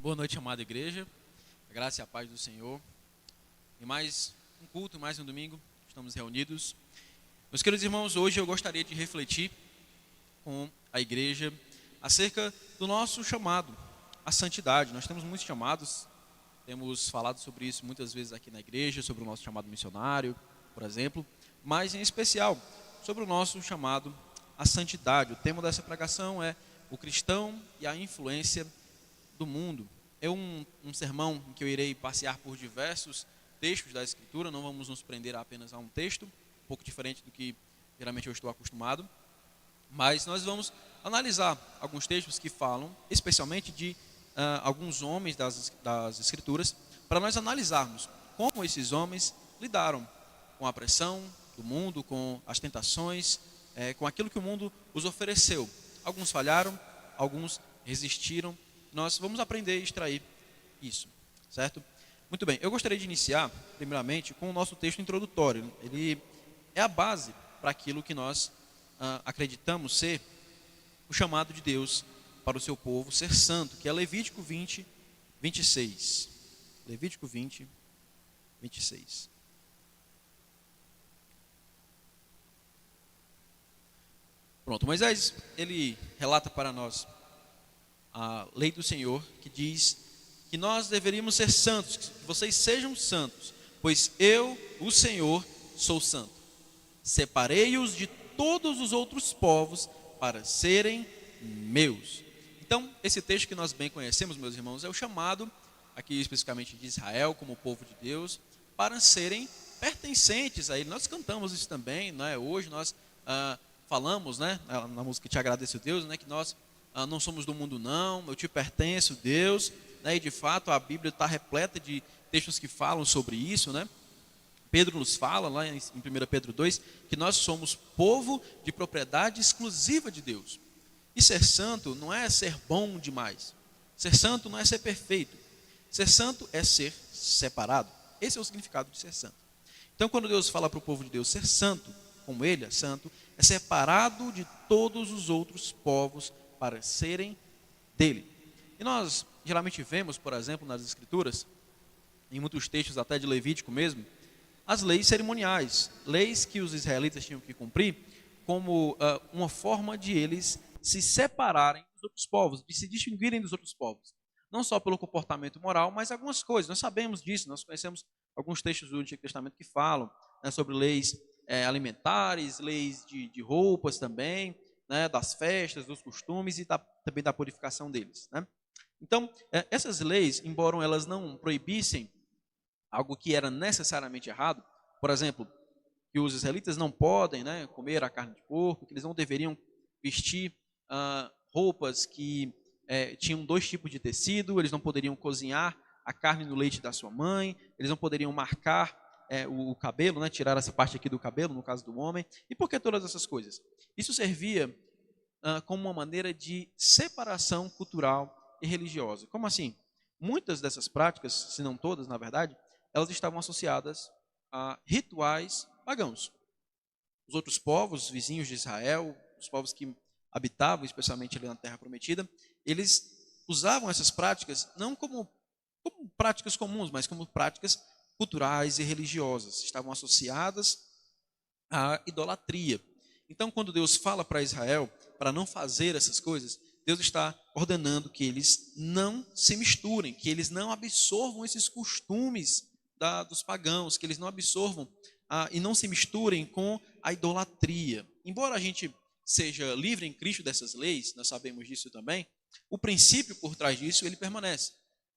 Boa noite, amada igreja. A graça e a paz do Senhor. E mais um culto, mais um domingo, estamos reunidos. Meus queridos irmãos, hoje eu gostaria de refletir com a igreja acerca do nosso chamado à santidade. Nós temos muitos chamados, temos falado sobre isso muitas vezes aqui na igreja, sobre o nosso chamado missionário, por exemplo, mas em especial sobre o nosso chamado à santidade. O tema dessa pregação é o cristão e a influência do mundo. É um sermão em que eu irei passear por diversos textos da Escritura, não vamos nos prender apenas a um texto, um pouco diferente do que geralmente eu estou acostumado, mas nós vamos analisar alguns textos que falam, especialmente de alguns homens das Escrituras, para nós analisarmos como esses homens lidaram com a pressão do mundo, com as tentações, com aquilo que o mundo os ofereceu. Alguns falharam, alguns resistiram. Nós vamos aprender a extrair isso, certo? Muito bem, eu gostaria de iniciar, primeiramente, com o nosso texto introdutório. Ele é a base para aquilo que nós acreditamos ser o chamado de Deus para o seu povo ser santo, que é Levítico 20, 26. Levítico 20, 26. Pronto, Moisés, ele relata para nós a lei do Senhor, que diz que nós deveríamos ser santos, que vocês sejam santos, pois eu, o Senhor, sou santo. Separei-os de todos os outros povos para serem meus. Então, esse texto que nós bem conhecemos, meus irmãos, é o chamado, aqui especificamente de Israel, como povo de Deus, para serem pertencentes a Ele. Nós cantamos isso também, né? Hoje nós falamos, né, na música Te Agradeço, Deus, né, que nós não somos do mundo não, eu te pertenço, Deus, né? E de fato a Bíblia está repleta de textos que falam sobre isso, né? Pedro nos fala lá em 1 Pedro 2, que nós somos povo de propriedade exclusiva de Deus. E ser santo não é ser bom demais, ser santo não é ser perfeito, ser santo é ser separado. Esse é o significado de ser santo. Então quando Deus fala para o povo de Deus ser santo, como Ele é santo, é separado de todos os outros povos para serem dele. E nós geralmente vemos, por exemplo, nas Escrituras, em muitos textos até de Levítico mesmo, as leis cerimoniais, leis que os israelitas tinham que cumprir como uma forma de eles se separarem dos outros povos, de se distinguirem dos outros povos. Não só pelo comportamento moral, mas algumas coisas. Nós sabemos disso, nós conhecemos alguns textos do Antigo Testamento que falam, né, sobre leis alimentares, leis de roupas também, né, das festas, dos costumes e também da purificação deles, né? Então, essas leis, embora elas não proibissem algo que era necessariamente errado, por exemplo, que os israelitas não podem, né, comer a carne de porco, que eles não deveriam vestir roupas que tinham dois tipos de tecido, eles não poderiam cozinhar a carne no leite da sua mãe, eles não poderiam marcar o cabelo, né, tirar essa parte aqui do cabelo, no caso do homem. E por que todas essas coisas? Isso servia como uma maneira de separação cultural e religiosa. Como assim? Muitas dessas práticas, se não todas, na verdade, elas estavam associadas a rituais pagãos. Os outros povos vizinhos de Israel, os povos que habitavam especialmente ali na Terra Prometida, eles usavam essas práticas não como práticas comuns, mas como práticas culturais e religiosas. Estavam associadas à idolatria. Então, quando Deus fala para Israel para não fazer essas coisas, Deus está ordenando que eles não se misturem, que eles não absorvam esses costumes dos pagãos, que eles não absorvam e não se misturem com a idolatria. Embora a gente seja livre em Cristo dessas leis, nós sabemos disso também, o princípio por trás disso, ele permanece.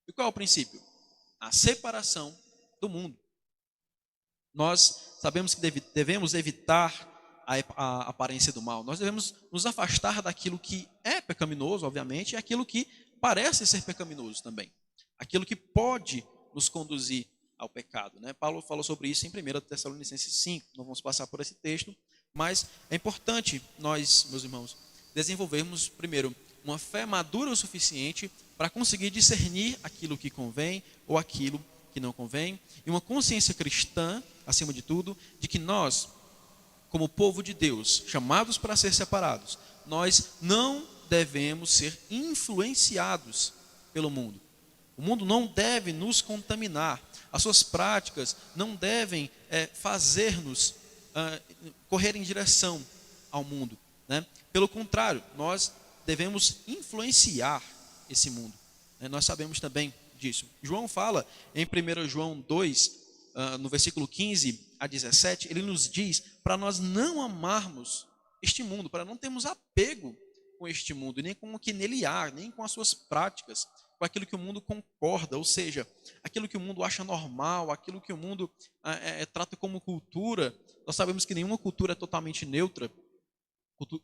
E qual é o princípio? A separação do mundo. Nós sabemos que devemos evitar a aparência do mal. Nós devemos nos afastar daquilo que é pecaminoso, obviamente, e aquilo que parece ser pecaminoso também. Aquilo que pode nos conduzir ao pecado, né? Paulo falou sobre isso em 1 Tessalonicenses 5. Não vamos passar por esse texto, mas é importante nós, meus irmãos, desenvolvermos, primeiro, uma fé madura o suficiente para conseguir discernir aquilo que convém ou aquilo que não convém, e uma consciência cristã, acima de tudo, de que nós, como povo de Deus, chamados para ser separados, nós não devemos ser influenciados pelo mundo. O mundo não deve nos contaminar. As suas práticas não devem fazer-nos correr em direção ao mundo, né? Pelo contrário, nós devemos influenciar esse mundo, né? Nós sabemos também disso. João fala em 1 João 2, no versículo 15 a 17, ele nos diz para nós não amarmos este mundo, para não termos apego com este mundo, nem com o que nele há, nem com as suas práticas, com aquilo que o mundo concorda, ou seja, aquilo que o mundo acha normal, aquilo que o mundo trata como cultura. Nós sabemos que nenhuma cultura é totalmente neutra.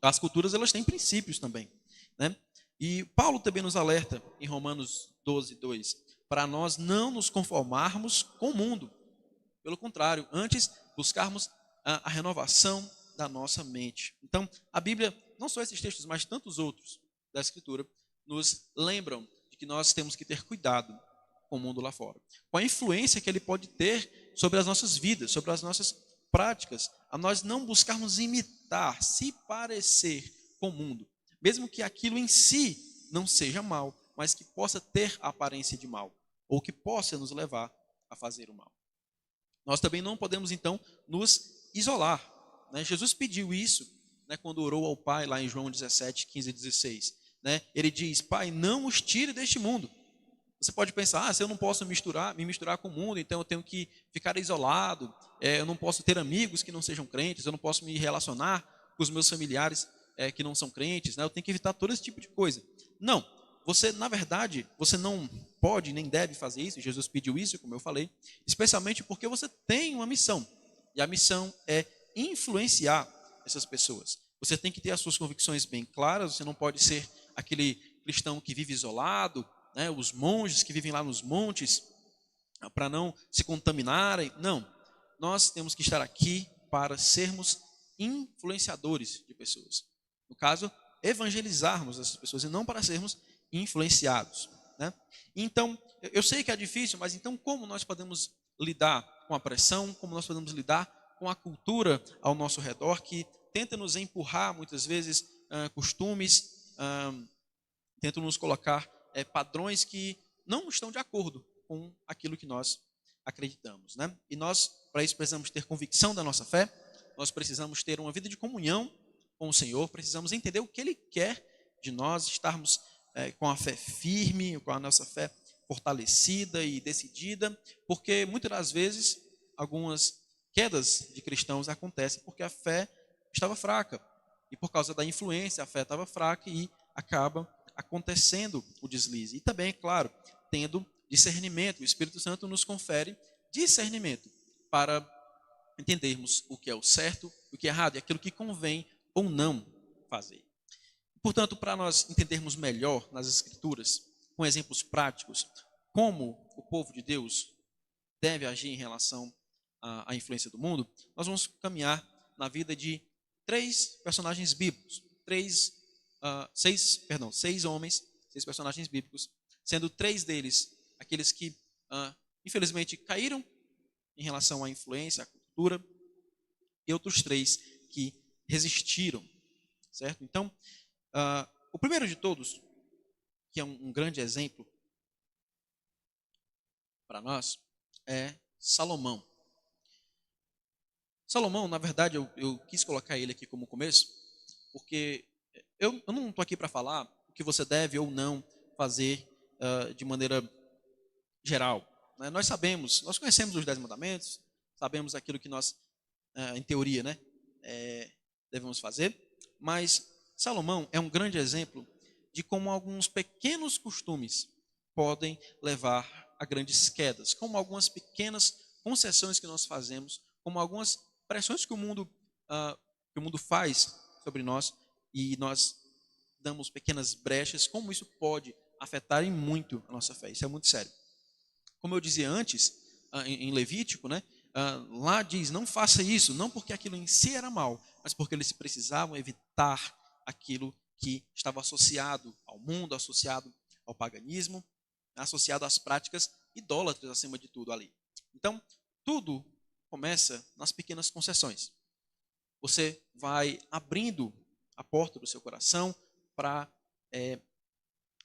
As culturas, elas têm princípios também, né? E Paulo também nos alerta em Romanos 12, 2, para nós não nos conformarmos com o mundo. Pelo contrário, antes buscarmos a renovação da nossa mente. Então, a Bíblia, não só esses textos, mas tantos outros da Escritura, nos lembram de que nós temos que ter cuidado com o mundo lá fora, com a influência que ele pode ter sobre as nossas vidas, sobre as nossas práticas, a nós não buscarmos imitar, se parecer com o mundo, mesmo que aquilo em si não seja mal, mas que possa ter a aparência de mal, ou que possa nos levar a fazer o mal. Nós também não podemos, então, nos isolar, né? Jesus pediu isso, né, quando orou ao Pai, lá em João 17, 15 e 16. Né? Ele diz: Pai, não os tire deste mundo. Você pode pensar, se eu não posso me misturar com o mundo, então eu tenho que ficar isolado, eu não posso ter amigos que não sejam crentes, eu não posso me relacionar com os meus familiares que não são crentes, né? Eu tenho que evitar todo esse tipo de coisa. Não, você, na verdade, você não pode nem deve fazer isso, Jesus pediu isso, como eu falei, especialmente porque você tem uma missão, e a missão é influenciar essas pessoas. Você tem que ter as suas convicções bem claras, você não pode ser aquele cristão que vive isolado, né, os monges que vivem lá nos montes, para não se contaminarem. Não, nós temos que estar aqui para sermos influenciadores de pessoas. No caso, evangelizarmos essas pessoas e não para sermos influenciados, né? Então, eu sei que é difícil, mas então como nós podemos lidar com a pressão, como nós podemos lidar com a cultura ao nosso redor que tenta nos empurrar muitas vezes costumes, tentam nos colocar padrões que não estão de acordo com aquilo que nós acreditamos, né? E nós, para isso, precisamos ter convicção da nossa fé, nós precisamos ter uma vida de comunhão com o Senhor, precisamos entender o que Ele quer de nós, estarmos com a fé firme, com a nossa fé fortalecida e decidida, porque muitas das vezes algumas quedas de cristãos acontecem porque a fé estava fraca, e por causa da influência a fé estava fraca e acaba acontecendo o deslize. E também, é claro, tendo discernimento. O Espírito Santo nos confere discernimento para entendermos o que é o certo, o que é errado, e aquilo que convém ou não fazer. Portanto, para nós entendermos melhor nas Escrituras, com exemplos práticos, como o povo de Deus deve agir em relação à influência do mundo, nós vamos caminhar na vida de três personagens bíblicos, seis homens, seis personagens bíblicos, sendo três deles aqueles que, infelizmente, caíram em relação à influência, à cultura, e outros três que resistiram, certo? Então, o primeiro de todos, que é um grande exemplo para nós, é Salomão. Salomão, na verdade, eu quis colocar ele aqui como começo, porque eu não estou aqui para falar o que você deve ou não fazer de maneira geral, né? Nós sabemos, nós conhecemos os 10 mandamentos, sabemos aquilo que nós, em teoria, né, devemos fazer, mas Salomão é um grande exemplo de como alguns pequenos costumes podem levar a grandes quedas, como algumas pequenas concessões que nós fazemos, como algumas pressões que o mundo faz sobre nós e nós damos pequenas brechas, como isso pode afetar em muito a nossa fé. Isso é muito sério. Como eu dizia antes, em Levítico, né, lá diz, não faça isso, não porque aquilo em si era mal, mas porque eles precisavam evitar aquilo que estava associado ao mundo, associado ao paganismo, associado às práticas idólatras acima de tudo ali. Então, tudo começa nas pequenas concessões. Você vai abrindo a porta do seu coração para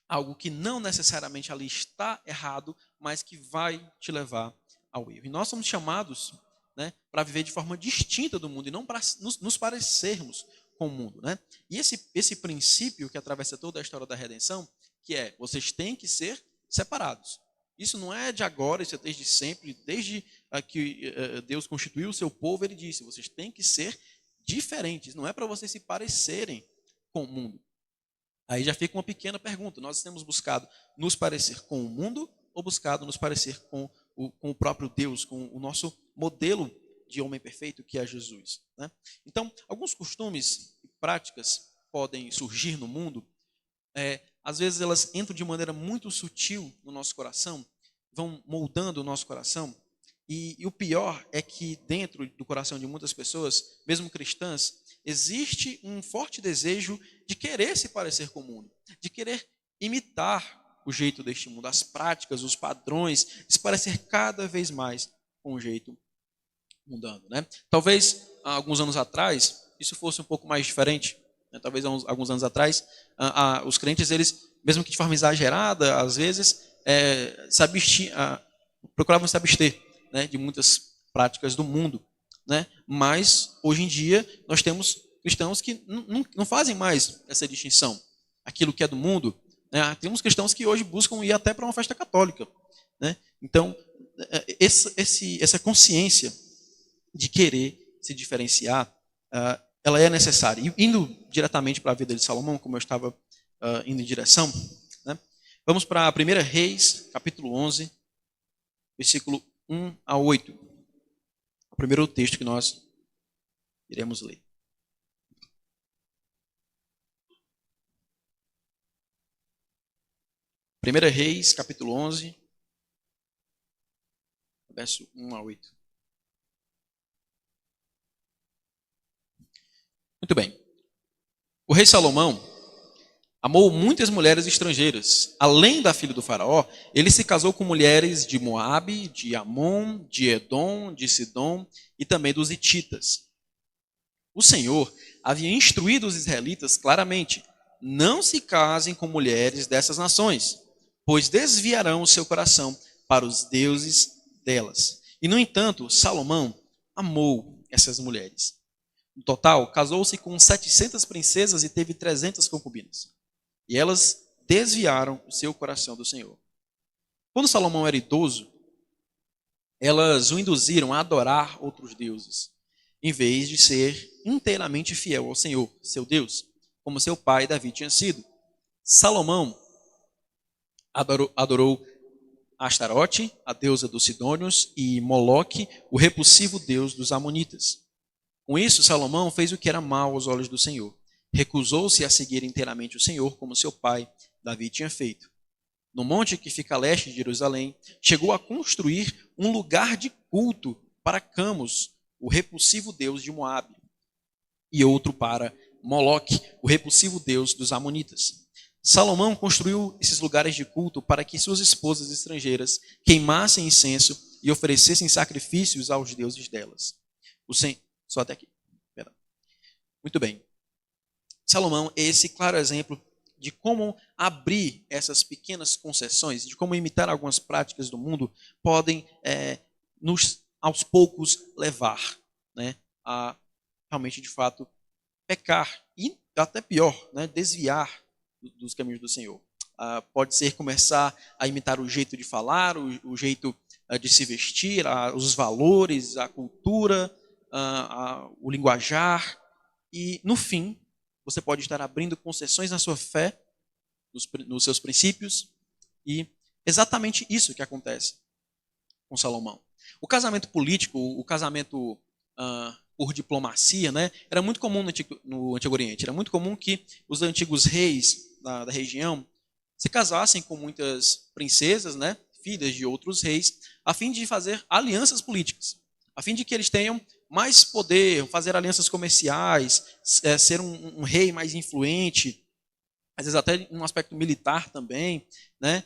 algo que não necessariamente ali está errado, mas que vai te levar ao erro. E nós somos chamados, né, para viver de forma distinta do mundo e não para nos parecermos com o mundo, né? E esse princípio que atravessa toda a história da redenção, que é, vocês têm que ser separados. Isso não é de agora, isso é desde sempre, desde que Deus constituiu o seu povo, ele disse, vocês têm que ser diferentes, não é para vocês se parecerem com o mundo. Aí já fica uma pequena pergunta, nós temos buscado nos parecer com o mundo ou buscado nos parecer com o próprio Deus, com o nosso modelo de homem perfeito que é Jesus, né? Então, alguns costumes e práticas podem surgir no mundo, às vezes elas entram de maneira muito sutil no nosso coração, vão moldando o nosso coração, e o pior é que dentro do coração de muitas pessoas, mesmo cristãs, existe um forte desejo de querer se parecer com o mundo, de querer imitar o jeito deste mundo, as práticas, os padrões, se parecer cada vez mais com o jeito mundano, né? Talvez há alguns anos atrás isso fosse um pouco mais diferente, né? Talvez há alguns anos atrás os crentes, eles, mesmo que de forma exagerada, às vezes procuravam se abster, né, de muitas práticas do mundo, né? Mas hoje em dia nós temos cristãos que não fazem mais essa distinção, aquilo que é do mundo, né? Temos cristãos que hoje buscam ir até para uma festa católica, né? Então essa consciência de querer se diferenciar, ela é necessária. E indo diretamente para a vida de Salomão, como eu estava indo em direção, né? Vamos para 1 Reis, capítulo 11, versículo 1 a 8. O primeiro texto que nós iremos ler. 1 Reis, capítulo 11, verso 1 a 8. Muito bem. O rei Salomão amou muitas mulheres estrangeiras. Além da filha do faraó, ele se casou com mulheres de Moabe, de Amon, de Edom, de Sidom e também dos hititas. O Senhor havia instruído os israelitas claramente: não se casem com mulheres dessas nações, pois desviarão o seu coração para os deuses delas. E, no entanto, Salomão amou essas mulheres. No total, casou-se com 700 princesas e teve 300 concubinas. E elas desviaram o seu coração do Senhor. Quando Salomão era idoso, elas o induziram a adorar outros deuses, em vez de ser inteiramente fiel ao Senhor, seu Deus, como seu pai Davi tinha sido. Salomão adorou Astarote, a deusa dos Sidônios, e Moloque, o repulsivo deus dos Amonitas. Com isso, Salomão fez o que era mal aos olhos do Senhor. Recusou-se a seguir inteiramente o Senhor, como seu pai Davi tinha feito. No monte que fica a leste de Jerusalém, chegou a construir um lugar de culto para Camus, o repulsivo deus de Moabe, e outro para Moloque, o repulsivo deus dos Amonitas. Salomão construiu esses lugares de culto para que suas esposas estrangeiras queimassem incenso e oferecessem sacrifícios aos deuses delas. Só até aqui. Muito bem. Salomão é esse claro exemplo de como abrir essas pequenas concessões, de como imitar algumas práticas do mundo, podem nos, aos poucos, levar, né, a realmente, de fato, pecar e, até pior, né, desviar dos caminhos do Senhor. Pode ser começar a imitar o jeito de falar, o jeito de se vestir, os valores, a cultura, o linguajar, e, no fim, você pode estar abrindo concessões na sua fé, nos seus princípios, e exatamente isso que acontece com Salomão. O casamento político, o casamento por diplomacia, né, era muito comum no Antigo Oriente. Era muito comum que os antigos reis da região se casassem com muitas princesas, né, filhas de outros reis, a fim de fazer alianças políticas, a fim de que eles tenham mais poder, fazer alianças comerciais, ser um rei mais influente, às vezes até um aspecto militar também, né?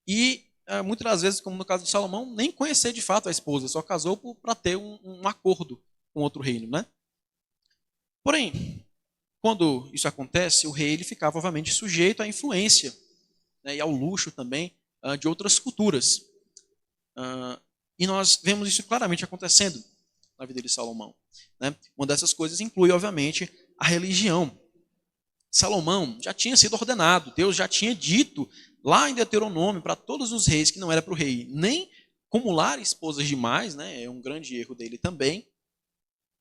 E muitas das vezes, como no caso de Salomão, nem conhecer de fato a esposa, só casou para ter um acordo com outro reino, né? Porém, quando isso acontece, o rei ele ficava, obviamente, sujeito à influência né, e ao luxo também de outras culturas. E nós vemos isso claramente acontecendo na vida de Salomão, né? Uma dessas coisas inclui, obviamente, a religião. Salomão já tinha sido ordenado, Deus já tinha dito lá em Deuteronômio para todos os reis que não era para o rei nem acumular esposas demais, né? É um grande erro dele também,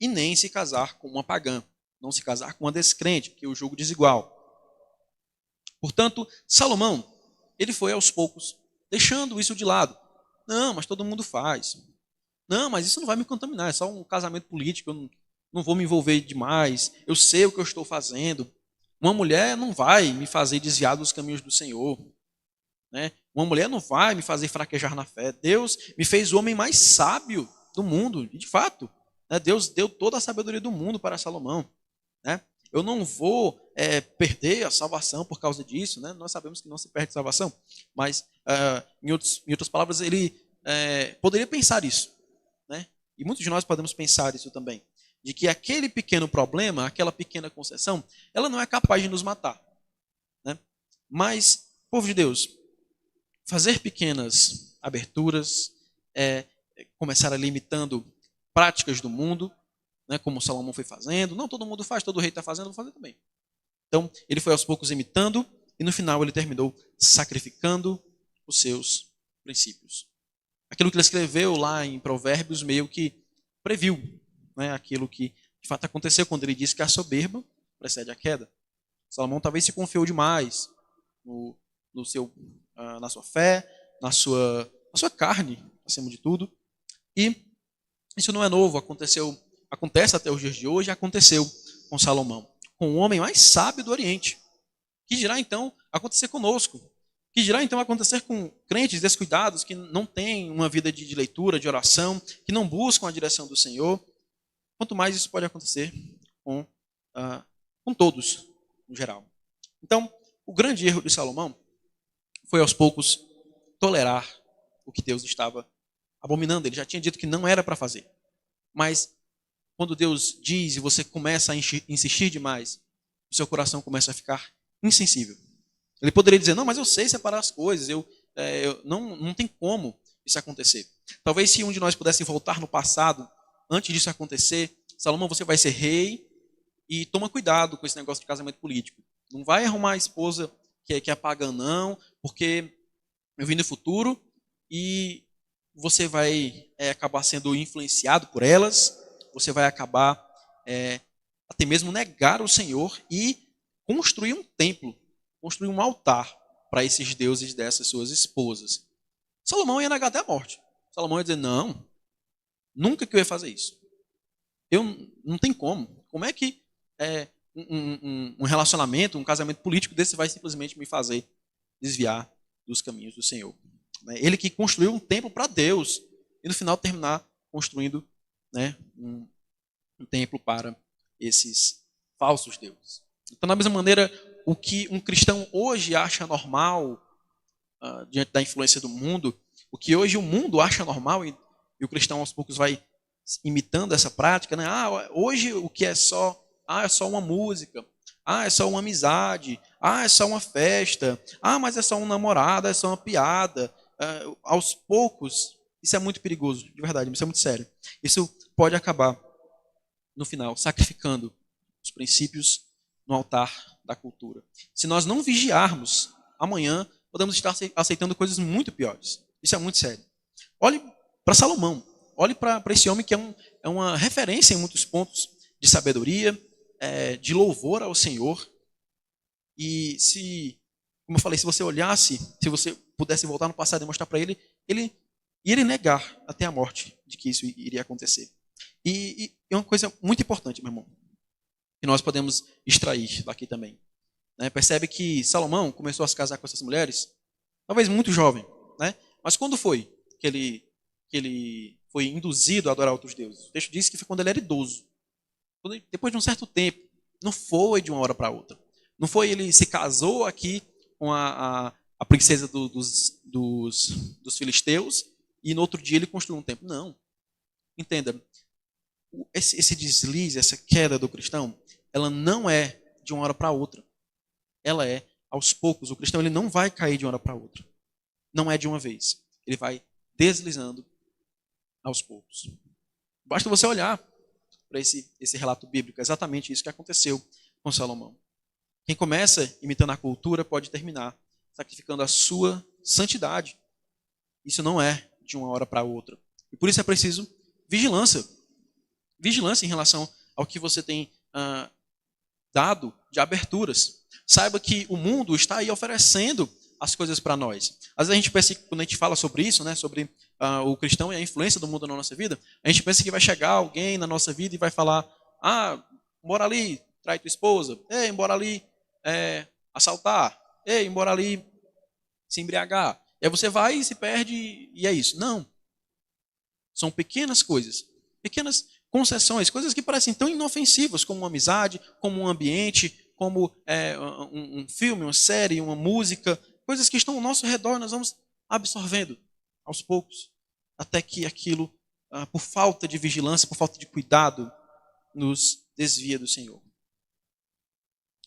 e nem se casar com uma pagã, não se casar com uma descrente, porque o julgo desigual. Portanto, Salomão, ele foi aos poucos deixando isso de lado. Não, mas todo mundo faz. Não, mas isso não vai me contaminar, é só um casamento político, eu não vou me envolver demais, eu sei o que eu estou fazendo. Uma mulher não vai me fazer desviar dos caminhos do Senhor, né? Uma mulher não vai me fazer fraquejar na fé. Deus me fez o homem mais sábio do mundo, e de fato, né, Deus deu toda a sabedoria do mundo para Salomão, né? Eu não vou perder a salvação por causa disso, né? Nós sabemos que não se perde salvação, mas em outras palavras, ele poderia pensar isso, né? E muitos de nós podemos pensar isso também, de que aquele pequeno problema, aquela pequena concessão, ela não é capaz de nos matar, né? Mas, povo de Deus, fazer pequenas aberturas, começar a limitando práticas do mundo, né, como Salomão foi fazendo. Não todo mundo faz, todo rei está fazendo, eu vou fazer também. Então, ele foi aos poucos imitando e no final ele terminou sacrificando os seus princípios. Aquilo que ele escreveu lá em Provérbios meio que previu, né, aquilo que de fato aconteceu quando ele disse que a soberba precede a queda. Salomão talvez se confiou demais na sua fé, na sua carne, acima de tudo. E isso não é novo, acontece até os dias de hoje, aconteceu com Salomão, com o homem mais sábio do Oriente. Que dirá então acontecer conosco? Que dirá então acontecer com crentes descuidados, que não têm uma vida de leitura, de oração, que não buscam a direção do Senhor? Quanto mais isso pode acontecer com todos, no geral. Então, o grande erro de Salomão foi aos poucos tolerar o que Deus estava abominando. Ele já tinha dito que não era para fazer. Mas quando Deus diz e você começa a insistir demais, o seu coração começa a ficar insensível. Ele poderia dizer, não, mas eu sei separar as coisas, não tem como isso acontecer. Talvez se um de nós pudesse voltar no passado, antes disso acontecer, Salomão, você vai ser rei e toma cuidado com esse negócio de casamento político. Não vai arrumar a esposa que é pagã, não, porque eu vim no futuro e você vai acabar sendo influenciado por elas, você vai acabar até mesmo negar o Senhor e construir um templo, construir um altar para esses deuses dessas suas esposas. Salomão ia negar até a morte. Salomão ia dizer, não, nunca que eu ia fazer isso. Não tem como. Como é que um relacionamento, um casamento político desse vai simplesmente me fazer desviar dos caminhos do Senhor? Ele que construiu um templo para Deus e no final terminar construindo, né, um templo para esses falsos deuses. Então, da mesma maneira, o que um cristão hoje acha normal diante da influência do mundo, o que hoje o mundo acha normal e o cristão aos poucos vai imitando essa prática, né? Hoje o que é só uma música, é só uma amizade, é só uma festa, mas é só um namorado, é só uma piada. Aos poucos, isso é muito perigoso, de verdade, isso é muito sério. Isso pode acabar, no final, sacrificando os princípios no altar da cultura. Se nós não vigiarmos, amanhã podemos estar aceitando coisas muito piores. Isso é muito sério. Olhe para Salomão, olhe para esse homem que é uma referência em muitos pontos de sabedoria, de louvor ao Senhor. E como eu falei, se você olhasse, se você pudesse voltar no passado e mostrar para ele iria negar até a morte de que isso iria acontecer. E é uma coisa muito importante, meu irmão, que nós podemos extrair daqui também. Né? Percebe que Salomão começou a se casar com essas mulheres, talvez muito jovem, né? Mas quando foi que ele foi induzido a adorar outros deuses? O texto diz que foi quando ele era idoso. Depois de um certo tempo, não foi de uma hora para outra. Não foi ele se casou aqui com a princesa dos filisteus e no outro dia ele construiu um templo. Não. Entenda, esse deslize, essa queda do cristão, ela não é de uma hora para outra. Ela é aos poucos. O cristão ele não vai cair de uma hora para outra. Não é de uma vez. Ele vai deslizando aos poucos. Basta você olhar para esse relato bíblico. É exatamente isso que aconteceu com Salomão. Quem começa imitando a cultura pode terminar sacrificando a sua santidade. Isso não é de uma hora para outra. E por isso é preciso vigilância. Vigilância em relação ao que você tem dado de aberturas. Saiba que o mundo está aí oferecendo as coisas para nós. Às vezes a gente pensa que quando a gente fala sobre isso, né, sobre o cristão e a influência do mundo na nossa vida, a gente pensa que vai chegar alguém na nossa vida e vai falar: bora ali, trai tua esposa. Ei, bora ali assaltar. Ei, bora ali se embriagar. E aí você vai e se perde e é isso. Não. São pequenas coisas, pequenas concessões, coisas que parecem tão inofensivas como uma amizade, como um ambiente, como um filme, uma série, uma música, coisas que estão ao nosso redor e nós vamos absorvendo aos poucos, até que aquilo, por falta de vigilância, por falta de cuidado, nos desvia do Senhor.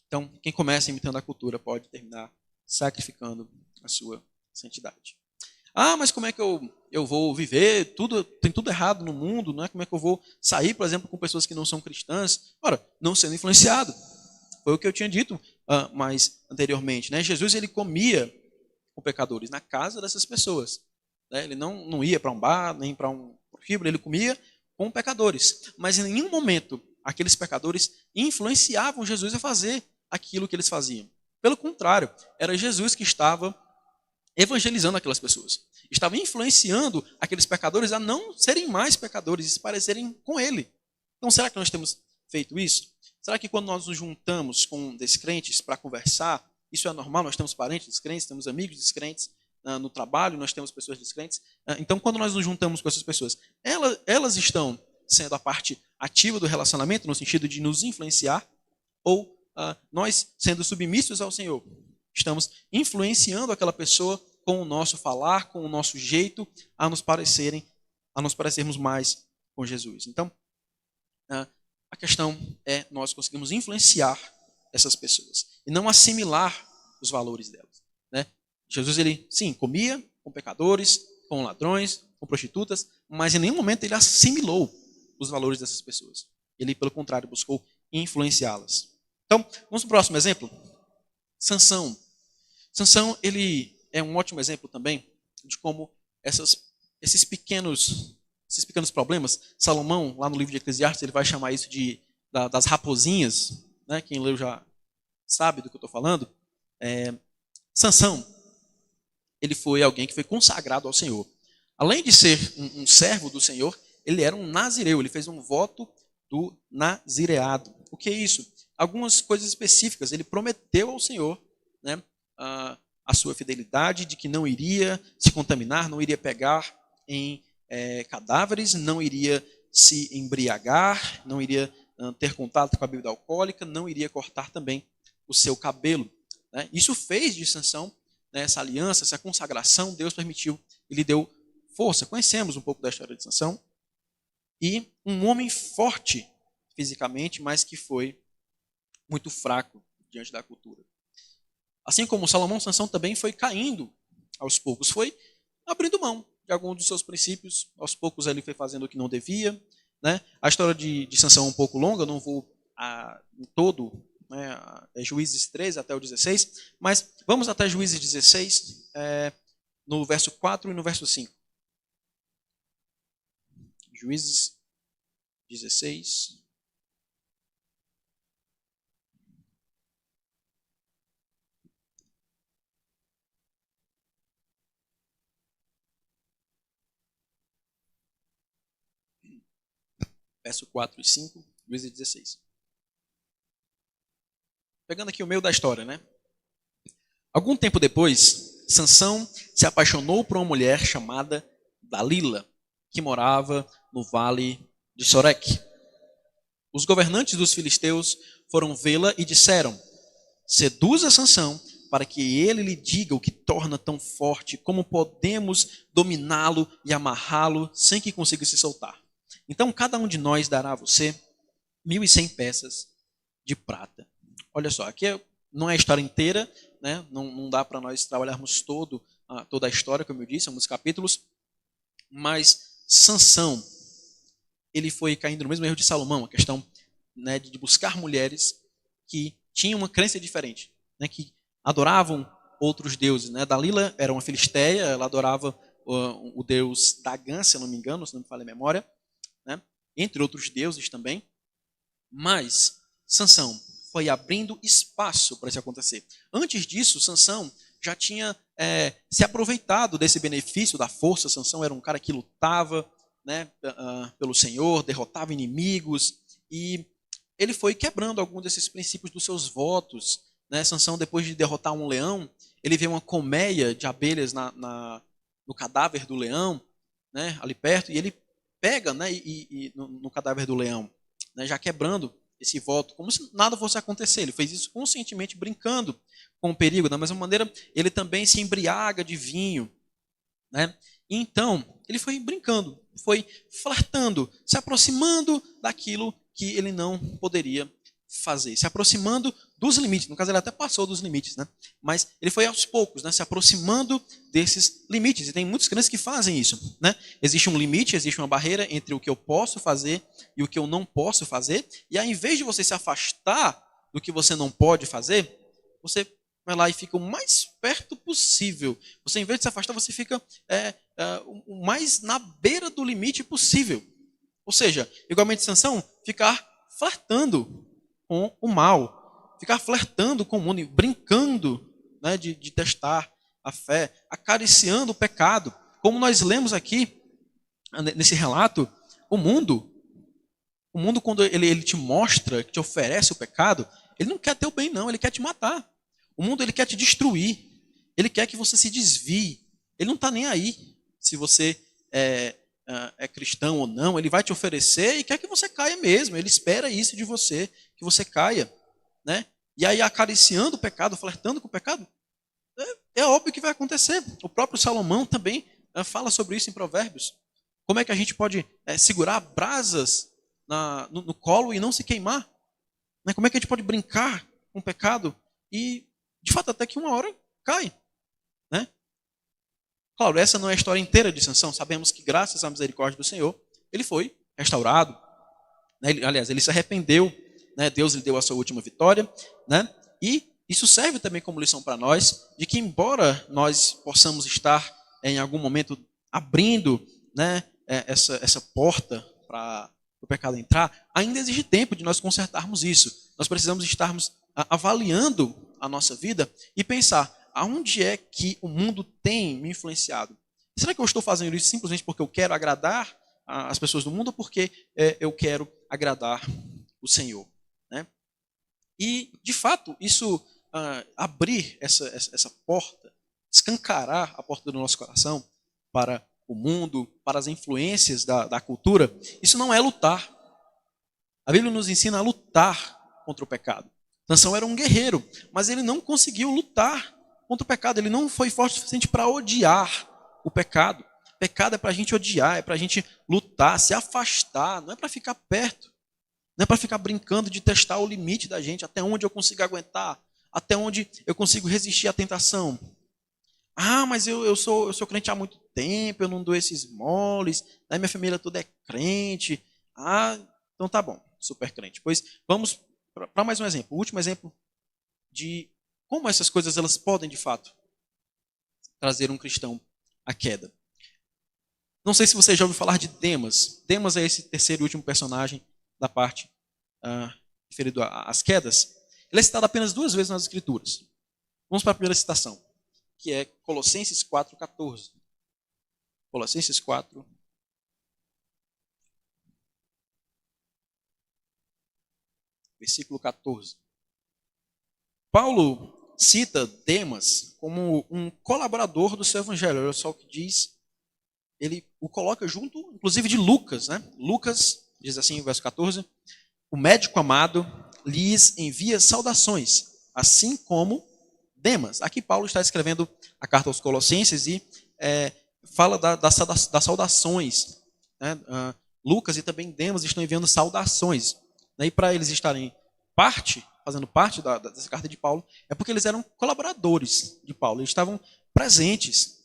Então, quem começa imitando a cultura pode terminar sacrificando a sua santidade. Mas como é que eu vou viver? Tem tudo errado no mundo, não é? Como é que eu vou sair, por exemplo, com pessoas que não são cristãs? Ora, não sendo influenciado. Foi o que eu tinha dito mais anteriormente, né? Jesus ele comia com pecadores na casa dessas pessoas, né? Ele não ia para um bar, nem para um prostíbulo, ele comia com pecadores. Mas em nenhum momento aqueles pecadores influenciavam Jesus a fazer aquilo que eles faziam. Pelo contrário, era Jesus que estava evangelizando aquelas pessoas. Estava influenciando aqueles pecadores a não serem mais pecadores e se parecerem com ele. Então, será que nós temos feito isso? Será que quando nós nos juntamos com descrentes para conversar, isso é normal? Nós temos parentes descrentes, temos amigos descrentes no trabalho, nós temos pessoas descrentes. Então, quando nós nos juntamos com essas pessoas, elas estão sendo a parte ativa do relacionamento, no sentido de nos influenciar, ou nós, sendo submissos ao Senhor, estamos influenciando aquela pessoa com o nosso falar, com o nosso jeito, a nos parecermos mais com Jesus. Então, a questão é nós conseguimos influenciar essas pessoas e não assimilar os valores delas, né? Jesus, ele, sim, comia com pecadores, com ladrões, com prostitutas, mas em nenhum momento ele assimilou os valores dessas pessoas. Ele, pelo contrário, buscou influenciá-las. Então, vamos para o próximo exemplo. Sansão. Sansão, ele é um ótimo exemplo também de como esses pequenos problemas, Salomão, lá no livro de Eclesiastes, ele vai chamar isso das raposinhas, né? Quem leu já sabe do que eu estou falando. Sansão, ele foi alguém que foi consagrado ao Senhor. Além de ser um servo do Senhor, ele era um nazireu, ele fez um voto do nazireado. O que é isso? Algumas coisas específicas, ele prometeu ao Senhor, né, a sua fidelidade, de que não iria se contaminar, não iria pegar em cadáveres, não iria se embriagar, não iria ter contato com a bebida alcoólica, não iria cortar também o seu cabelo, né? Isso fez de Sansão, né, essa aliança, essa consagração, Deus permitiu, ele deu força. Conhecemos um pouco da história de Sansão. E um homem forte fisicamente, mas que foi muito fraco diante da cultura. Assim como Salomão, Sansão também foi caindo aos poucos, foi abrindo mão de alguns dos seus princípios, aos poucos ele foi fazendo o que não devia, né? A história de Sansão é um pouco longa, eu não vou em todo, né, Juízes 13 até o 16, mas vamos até Juízes 16, no verso 4 e no verso 5. Juízes 16. Verso 4 e 5, Juízes 16. Pegando aqui o meio da história, né? Algum tempo depois, Sansão se apaixonou por uma mulher chamada Dalila, que morava no vale de Soreque. Os governantes dos filisteus foram vê-la e disseram: seduza Sansão para que ele lhe diga o que torna tão forte, como podemos dominá-lo e amarrá-lo sem que consiga se soltar. Então cada um de nós dará a você 1.100 peças de prata. Olha só, aqui não é a história inteira, né? Não dá para nós trabalharmos toda a história, como eu disse, alguns capítulos, mas Sansão, ele foi caindo no mesmo erro de Salomão, a questão, né, de buscar mulheres que tinham uma crença diferente, né, que adoravam outros deuses. Né? Dalila era uma filisteia, ela adorava o deus Dagan, se eu não me engano, se não me falha a memória, né? Entre outros deuses também. Mas Sansão foi abrindo espaço para isso acontecer. Antes disso, Sansão já tinha se aproveitado desse benefício da força. Sansão era um cara que lutava, né, pelo Senhor, derrotava inimigos, e ele foi quebrando alguns desses princípios dos seus votos. Né? Sansão, depois de derrotar um leão, ele vê uma colmeia de abelhas no cadáver do leão, né, ali perto, e ele pega, né, no cadáver do leão, né, já quebrando esse voto, como se nada fosse acontecer. Ele fez isso conscientemente, brincando com o perigo. Da mesma maneira, ele também se embriaga de vinho. Né? E então, ele foi brincando, foi flertando, se aproximando daquilo que ele não poderia fazer, se aproximando dos limites. No caso, ele até passou dos limites, né? Mas ele foi aos poucos, né, se aproximando desses limites. E tem muitos crentes que fazem isso. Né? Existe um limite, existe uma barreira entre o que eu posso fazer e o que eu não posso fazer. E ao invés de você se afastar do que você não pode fazer, você vai lá e fica o mais perto possível. Você, em vez de se afastar, você fica o mais na beira do limite possível. Ou seja, igualmente Sansão, ficar flertando com o mal, ficar flertando com o mundo, brincando, né, de testar a fé, acariciando o pecado. Como nós lemos aqui, nesse relato, o mundo quando ele te mostra, que te oferece o pecado, ele não quer teu bem não, ele quer te matar. O mundo, ele quer te destruir, ele quer que você se desvie, ele não está nem aí se você é cristão ou não, ele vai te oferecer e quer que você caia mesmo, ele espera isso de você, que você caia. Né? E aí, acariciando o pecado, flertando com o pecado, é óbvio que vai acontecer. O próprio Salomão também fala sobre isso em Provérbios. Como é que a gente pode segurar brasas no colo e não se queimar? Né? Como é que a gente pode brincar com o pecado e, de fato, até que uma hora cai? Né? Claro, essa não é a história inteira de Sansão. Sabemos que, graças à misericórdia do Senhor, ele foi restaurado. Né? Aliás, ele se arrependeu. Né? Deus lhe deu a sua última vitória. Né? E isso serve também como lição para nós, de que, embora nós possamos estar, em algum momento, abrindo, né, essa porta para o pecado entrar, ainda exige tempo de nós consertarmos isso. Nós precisamos estarmos avaliando a nossa vida e pensar, aonde é que o mundo tem me influenciado? Será que eu estou fazendo isso simplesmente porque eu quero agradar as pessoas do mundo ou porque eu quero agradar o Senhor? Né? E, de fato, isso abrir essa porta, escancarar a porta do nosso coração para o mundo, para as influências da cultura, isso não é lutar. A Bíblia nos ensina a lutar contra o pecado. Sansão era um guerreiro, mas ele não conseguiu lutar contra o pecado. Ele não foi forte o suficiente para odiar o pecado. Pecado é para a gente odiar, é para a gente lutar, se afastar, não é para ficar perto. Não é para ficar brincando de testar o limite da gente, até onde eu consigo aguentar, até onde eu consigo resistir à tentação. Ah, mas eu sou crente há muito tempo, eu não dou esses moles, né? Minha família toda é crente. Ah, então tá bom, super crente. Pois vamos para mais um exemplo, o último exemplo de como essas coisas elas podem, de fato, trazer um cristão à queda. Não sei se você já ouviu falar de Demas. Demas é esse terceiro e último personagem da parte referido às quedas. Ele é citado apenas 2 vezes nas Escrituras. Vamos para a primeira citação, que é Colossenses 4,14. Colossenses 4, versículo 14. Paulo cita Demas como um colaborador do seu evangelho. Olha só o que diz. Ele o coloca junto, inclusive, de Lucas. Né? Lucas diz assim, verso 14, o médico amado lhes envia saudações, assim como Demas. Aqui Paulo está escrevendo a carta aos Colossenses e fala das saudações. Né? Lucas e também Demas estão enviando saudações. Né? E para eles estarem parte fazendo parte dessa carta de Paulo, é porque eles eram colaboradores de Paulo. Eles estavam presentes,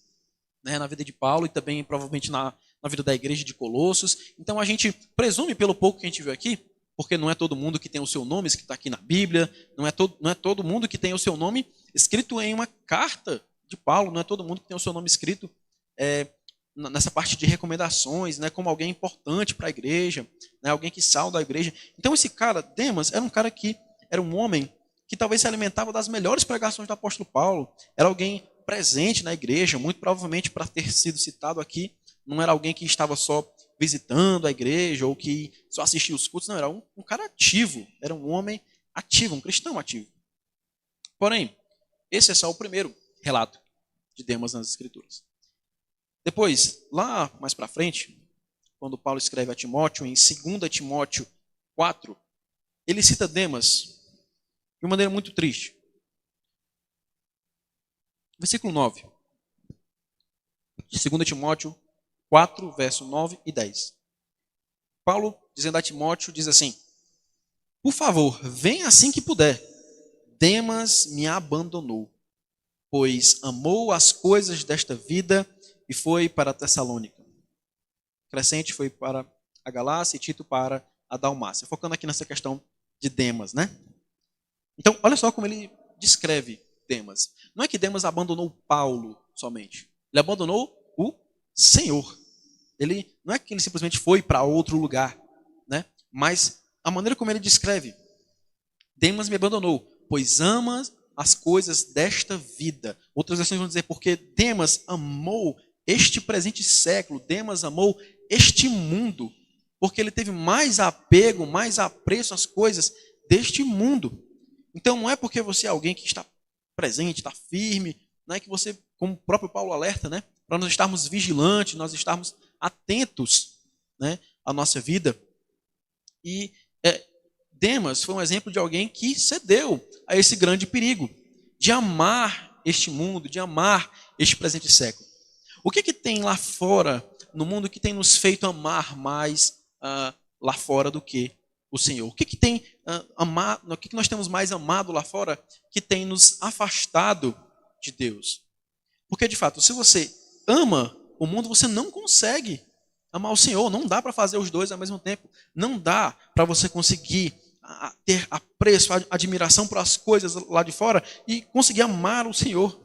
né, na vida de Paulo e também provavelmente na vida da igreja de Colossos. Então a gente presume, pelo pouco que a gente viu aqui, porque não é todo mundo que tem o seu nome escrito aqui na Bíblia, não é todo mundo que tem o seu nome escrito em uma carta de Paulo, não é todo mundo que tem o seu nome escrito nessa parte de recomendações, né, como alguém importante para a igreja, né, alguém que sauda a igreja. Então esse cara, Demas, era um cara que era um homem que talvez se alimentava das melhores pregações do apóstolo Paulo, era alguém presente na igreja, muito provavelmente para ter sido citado aqui, não era alguém que estava só visitando a igreja ou que só assistia os cultos, não, era um cara ativo, era um homem ativo, um cristão ativo. Porém, esse é só o primeiro relato de Demas nas Escrituras. Depois, lá mais para frente, quando Paulo escreve a Timóteo, em 2 Timóteo 4, ele cita Demas de uma maneira muito triste. Versículo 9. De 2 Timóteo 4, verso 9 e 10. Paulo, dizendo a Timóteo, diz assim: por favor, venha assim que puder. Demas me abandonou, pois amou as coisas desta vida e foi para a Tessalônica. Crescente foi para a Galácia e Tito para a Dalmácia. Focando aqui nessa questão de Demas, né? Então, olha só como ele descreve Demas. Não é que Demas abandonou Paulo somente. Ele abandonou o Senhor. Ele não é que ele simplesmente foi para outro lugar, né? Mas a maneira como ele descreve: Demas me abandonou, pois ama as coisas desta vida. Outras versões vão dizer porque Demas amou este presente século, Demas amou este mundo, porque ele teve mais apego, mais apreço às coisas deste mundo. Então não é porque você é alguém que está presente, está firme, não é que você, como o próprio Paulo alerta, né, para nós estarmos vigilantes, nós estarmos atentos, né, à nossa vida. E Demas foi um exemplo de alguém que cedeu a esse grande perigo de amar este mundo, de amar este presente século. O que tem lá fora, no mundo, que tem nos feito amar mais lá fora do que o Senhor? O que tem amado, o que nós temos mais amado lá fora que tem nos afastado de Deus? Porque, de fato, se você ama o mundo, você não consegue amar o Senhor. Não dá para fazer os dois ao mesmo tempo. Não dá para você conseguir ter apreço, admiração por as coisas lá de fora e conseguir amar o Senhor.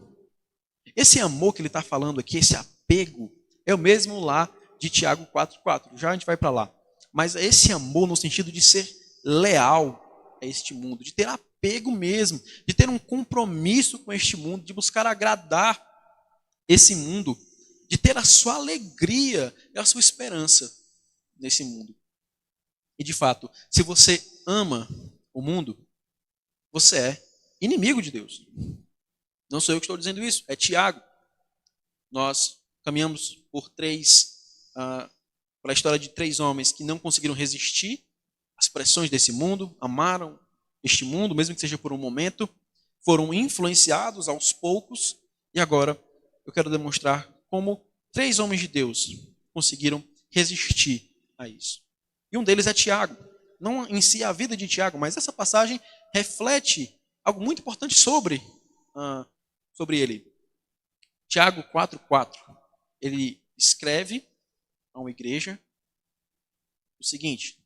Esse amor que ele está falando aqui, esse apego, é o mesmo lá de Tiago 4,4. Já a gente vai para lá. Mas esse amor no sentido de ser leal a este mundo, de ter apego mesmo, de ter um compromisso com este mundo, de buscar agradar esse mundo, de ter a sua alegria e a sua esperança nesse mundo. E de fato, se você ama o mundo, você é inimigo de Deus. Não sou eu que estou dizendo isso, é Tiago. Nós caminhamos pela história de 3 homens que não conseguiram resistir às pressões desse mundo, amaram este mundo, mesmo que seja por um momento, foram influenciados aos poucos, e agora eu quero demonstrar como 3 homens de Deus conseguiram resistir a isso. E um deles é Tiago. Não em si a vida de Tiago, mas essa passagem reflete algo muito importante sobre ele. Tiago 4,4. Ele escreve a uma igreja o seguinte,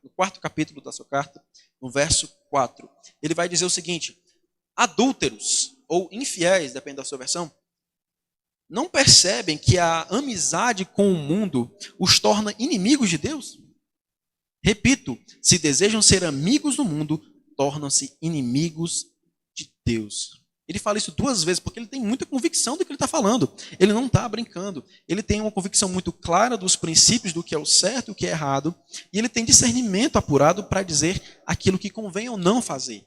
no 4º capítulo da sua carta, no verso 4. Ele vai dizer o seguinte: adúlteros ou infiéis, depende da sua versão, não percebem que a amizade com o mundo os torna inimigos de Deus? Repito, se desejam ser amigos do mundo, tornam-se inimigos de Deus. Ele fala isso 2 vezes, porque ele tem muita convicção do que ele está falando. Ele não está brincando. Ele tem uma convicção muito clara dos princípios do que é o certo e o que é errado. E ele tem discernimento apurado para dizer aquilo que convém ou não fazer.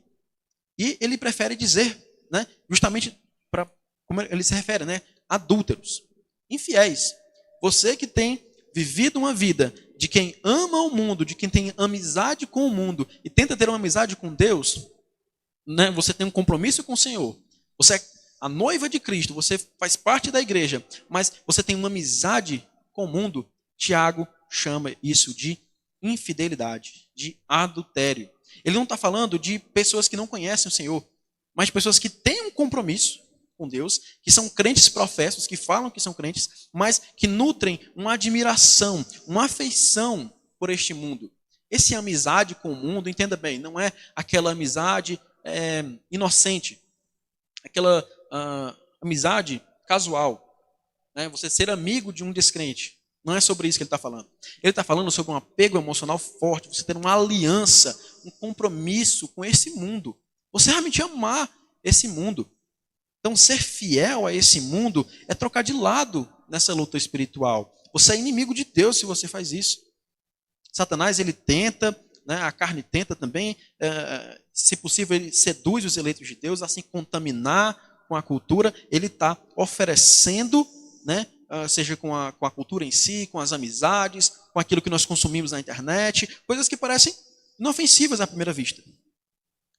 E ele prefere dizer, né, justamente para como ele se refere, né, adúlteros, infiéis. Você que tem vivido uma vida de quem ama o mundo, de quem tem amizade com o mundo e tenta ter uma amizade com Deus, né, você tem um compromisso com o Senhor. Você é a noiva de Cristo, você faz parte da igreja, mas você tem uma amizade com o mundo. Tiago chama isso de infidelidade, de adultério. Ele não está falando de pessoas que não conhecem o Senhor, mas de pessoas que têm um compromisso com Deus, que são crentes professos, que falam que são crentes, mas que nutrem uma admiração, uma afeição por este mundo. Essa amizade com o mundo, entenda bem, não é aquela amizade inocente, aquela amizade casual, né? Você ser amigo de um descrente. Não é sobre isso que ele está falando. Ele está falando sobre um apego emocional forte, você ter uma aliança, um compromisso com esse mundo. Você realmente amar esse mundo. Então, ser fiel a esse mundo é trocar de lado nessa luta espiritual. Você é inimigo de Deus se você faz isso. Satanás, ele tenta, né, a carne tenta também, se possível, ele seduz os eleitos de Deus a se contaminar com a cultura. Ele está oferecendo, né, seja com a cultura em si, com as amizades, com aquilo que nós consumimos na internet, coisas que parecem inofensivas à primeira vista,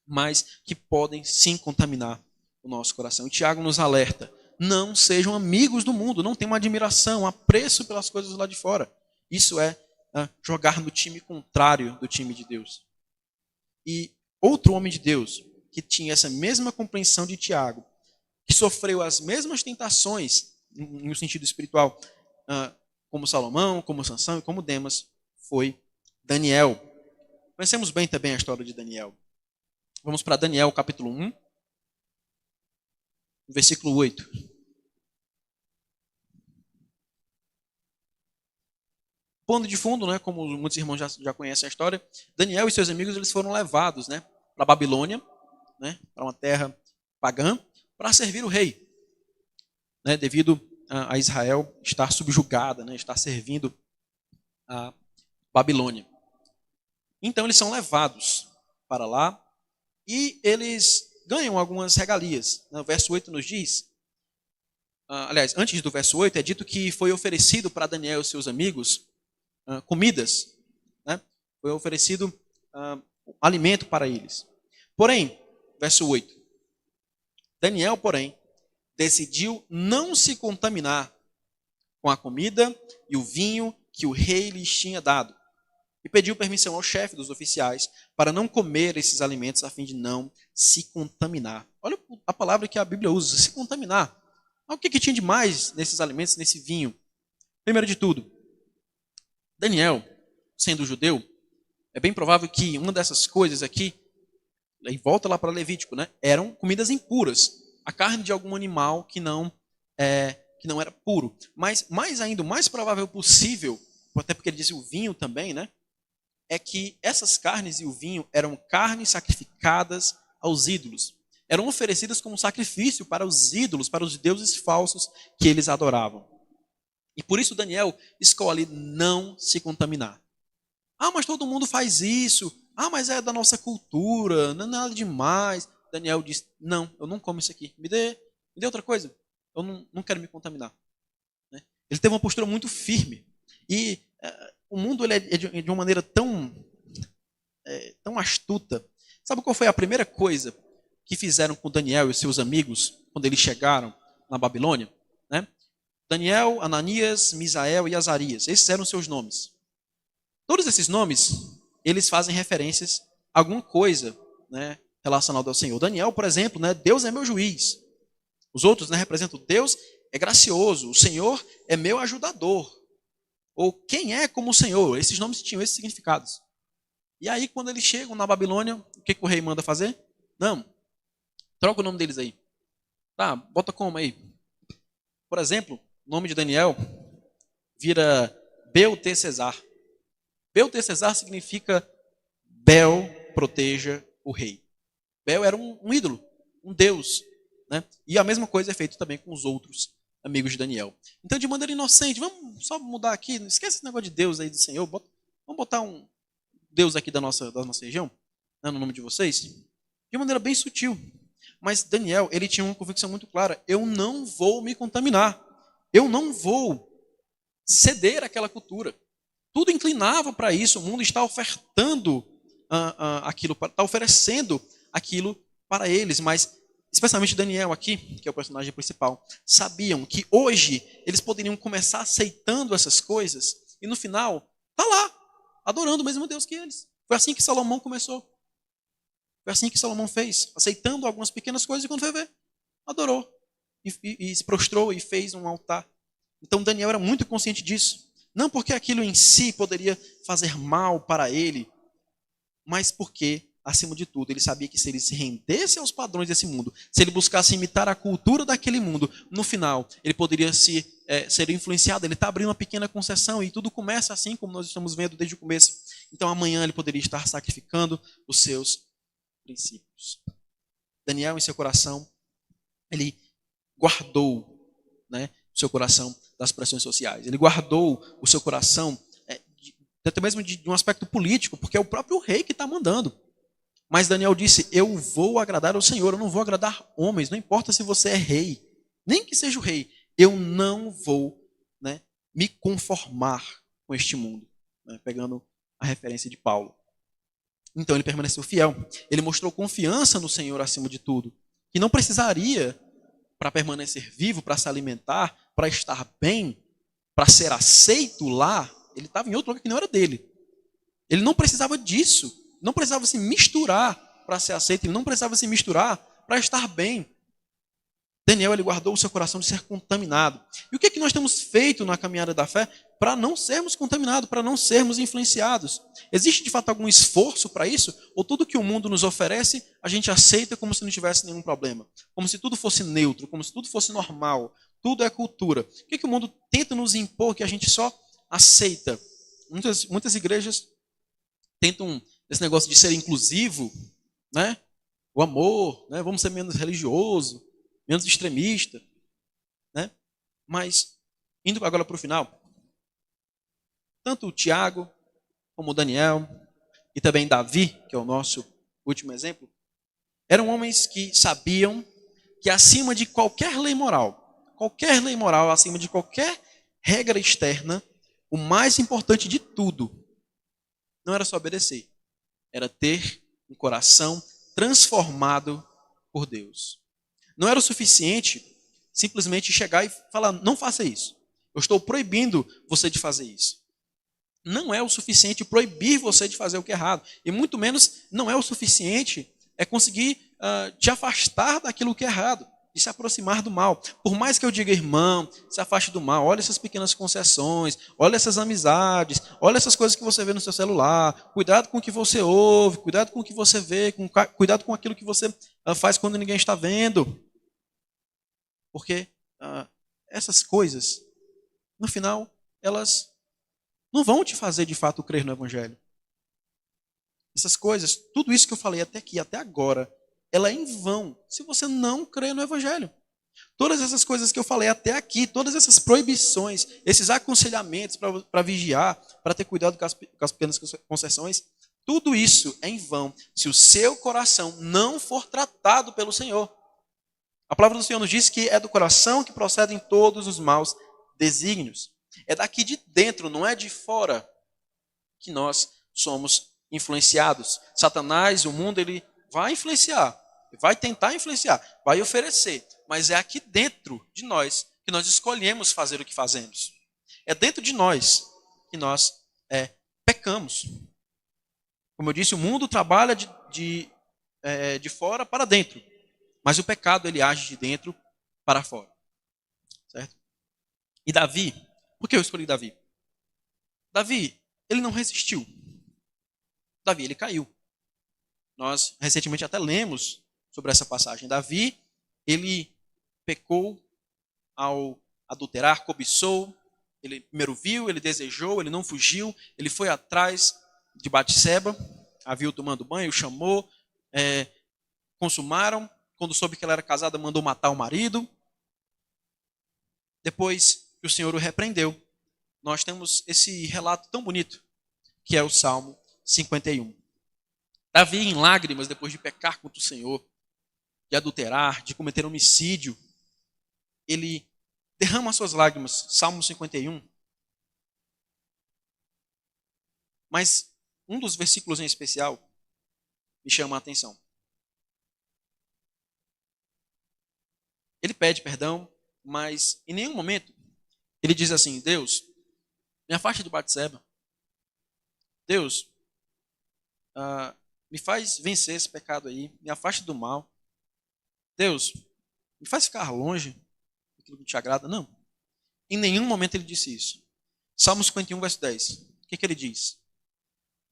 mas que podem sim contaminar o nosso coração. E Tiago nos alerta: não sejam amigos do mundo, não tenham uma admiração, um apreço pelas coisas lá de fora. Isso é jogar no time contrário do time de Deus. E outro homem de Deus, que tinha essa mesma compreensão de Tiago, que sofreu as mesmas tentações, no sentido espiritual, como Salomão, como Sansão e como Demas, foi Daniel. Conhecemos bem também a história de Daniel. Vamos para Daniel, capítulo 1, versículo 8. Pano de fundo, né, como muitos irmãos já conhecem a história, Daniel e seus amigos eles foram levados, né, para a Babilônia, né, para uma terra pagã, para servir o rei, né, devido a Israel estar subjugada, né, estar servindo a Babilônia. Então eles são levados para lá e eles ganham algumas regalias. O verso 8 nos diz, aliás, antes do verso 8, é dito que foi oferecido para Daniel e seus amigos comidas, né? Foi oferecido alimento para eles. Porém, verso 8, Daniel, porém, decidiu não se contaminar com a comida e o vinho que o rei lhes tinha dado. E pediu permissão ao chefe dos oficiais para não comer esses alimentos a fim de não se contaminar. Olha a palavra que a Bíblia usa, se contaminar. O que tinha de mais nesses alimentos, nesse vinho? Primeiro de tudo, Daniel, sendo judeu, é bem provável que uma dessas coisas aqui, e volta lá para Levítico, né, eram comidas impuras. A carne de algum animal que não era puro. Mas mais ainda, o mais provável possível, até porque ele disse o vinho também, né, é que essas carnes e o vinho eram carnes sacrificadas aos ídolos. Eram oferecidas como sacrifício para os ídolos, para os deuses falsos que eles adoravam. E por isso Daniel escolhe não se contaminar. Mas todo mundo faz isso. Mas é da nossa cultura, não é nada demais. Daniel diz, não, eu não como isso aqui. Me dê outra coisa. Eu não quero me contaminar. Ele teve uma postura muito firme. E o mundo ele é de uma maneira tão astuta. Sabe qual foi a primeira coisa que fizeram com Daniel e seus amigos quando eles chegaram na Babilônia? Né? Daniel, Ananias, Misael e Azarias. Esses eram seus nomes. Todos esses nomes, eles fazem referências a alguma coisa, né, relacionada ao Senhor. Daniel, por exemplo, né, Deus é meu juiz. Os outros, né, representam Deus é gracioso. O Senhor é meu ajudador. Ou quem é como o Senhor. Esses nomes tinham esses significados. E aí, quando eles chegam na Babilônia, o que o rei manda fazer? Não. Troca o nome deles aí. Tá, bota como aí? Por exemplo, o nome de Daniel vira Beltesezar. Beltesezar significa Bel proteja o rei. Bel era um ídolo, um deus. Né? E a mesma coisa é feita também com os outros amigos de Daniel. Então, de maneira inocente, vamos só mudar aqui, não esquece esse negócio de Deus aí do Senhor, vamos botar um Deus aqui da nossa região, né, no nome de vocês, de maneira bem sutil. Mas Daniel, ele tinha uma convicção muito clara, eu não vou me contaminar. Eu não vou ceder àquela cultura. Tudo inclinava para isso. O mundo está ofertando aquilo, está oferecendo aquilo para eles. Mas, especialmente Daniel aqui, que é o personagem principal, sabiam que hoje eles poderiam começar aceitando essas coisas e no final, está lá, adorando o mesmo Deus que eles. Foi assim que Salomão começou. Foi assim que Salomão fez, aceitando algumas pequenas coisas e quando foi ver, adorou. E se prostrou e fez um altar. Então Daniel era muito consciente disso. Não porque aquilo em si poderia fazer mal para ele, mas porque, acima de tudo, ele sabia que se ele se rendesse aos padrões desse mundo, se ele buscasse imitar a cultura daquele mundo, no final, ele poderia ser influenciado. Ele está abrindo uma pequena concessão e tudo começa assim como nós estamos vendo desde o começo. Então amanhã ele poderia estar sacrificando os seus princípios. Daniel, em seu coração, ele guardou, né, o seu coração das pressões sociais. Ele guardou o seu coração até mesmo de um aspecto político, porque é o próprio rei que está mandando. Mas Daniel disse, eu vou agradar ao Senhor, eu não vou agradar homens, não importa se você é rei, nem que seja o rei, eu não vou, né, me conformar com este mundo. Né, pegando a referência de Paulo. Então ele permaneceu fiel, ele mostrou confiança no Senhor acima de tudo, que não precisaria, para permanecer vivo, para se alimentar, para estar bem, para ser aceito lá, ele estava em outro lugar que não era dele. Ele não precisava disso. Não precisava se misturar para ser aceito. Ele não precisava se misturar para estar bem. Daniel, ele guardou o seu coração de ser contaminado. E o que é que nós temos feito na caminhada da fé para não sermos contaminados, para não sermos influenciados? Existe de fato algum esforço para isso? Ou tudo que o mundo nos oferece, a gente aceita como se não tivesse nenhum problema? Como se tudo fosse neutro, como se tudo fosse normal. Tudo é cultura. O que é que o mundo tenta nos impor que a gente só aceita? Muitas igrejas tentam esse negócio de ser inclusivo, né? O amor, né? Vamos ser menos religioso, menos extremista, né? Mas, indo agora para o final, tanto o Tiago, como o Daniel, e também Davi, que é o nosso último exemplo, eram homens que sabiam que acima de qualquer lei moral, acima de qualquer regra externa, o mais importante de tudo não era só obedecer, era ter um coração transformado por Deus. Não era o suficiente simplesmente chegar e falar, não faça isso. Eu estou proibindo você de fazer isso. Não é o suficiente proibir você de fazer o que é errado. E muito menos não é o suficiente conseguir te afastar daquilo que é errado, de se aproximar do mal. Por mais que eu diga, irmão, se afaste do mal, olha essas pequenas concessões, olha essas amizades, olha essas coisas que você vê no seu celular, cuidado com o que você ouve, cuidado com o que você vê, cuidado com aquilo que você faz quando ninguém está vendo. Porque essas coisas, no final, elas não vão te fazer de fato crer no Evangelho. Essas coisas, tudo isso que eu falei até aqui, até agora, ela é em vão se você não crê no Evangelho. Todas essas coisas que eu falei até aqui, todas essas proibições, esses aconselhamentos para vigiar, para ter cuidado com as pequenas concessões, tudo isso é em vão se o seu coração não for tratado pelo Senhor. A palavra do Senhor nos diz que é do coração que procedem todos os maus desígnios. É daqui de dentro, não é de fora, que nós somos influenciados. Satanás, o mundo, ele vai influenciar, vai tentar influenciar, vai oferecer, mas é aqui dentro de nós que nós escolhemos fazer o que fazemos. É dentro de nós que nós pecamos. Como eu disse, o mundo trabalha de fora para dentro, mas o pecado ele age de dentro para fora. Certo? E Davi, por que eu escolhi Davi? Davi, ele não resistiu. Davi, ele caiu. Nós recentemente até lemos sobre essa passagem. Davi, ele pecou ao adulterar, cobiçou, ele primeiro viu, ele desejou, ele não fugiu, ele foi atrás de Batseba, a viu tomando banho, chamou, consumaram, quando soube que ela era casada, mandou matar o marido. Depois que o Senhor o repreendeu, nós temos esse relato tão bonito, que é o Salmo 51. Davi, em lágrimas, depois de pecar contra o Senhor, de adulterar, de cometer homicídio, ele derrama suas lágrimas, Salmo 51. Mas um dos versículos em especial me chama a atenção. Ele pede perdão, mas em nenhum momento ele diz assim, Deus, me afaste de Batseba. Deus, me faz vencer esse pecado aí, me afaste do mal. Deus, me faz ficar longe daquilo que te agrada. Não. Em nenhum momento ele disse isso. Salmo 51, verso 10. O que ele diz?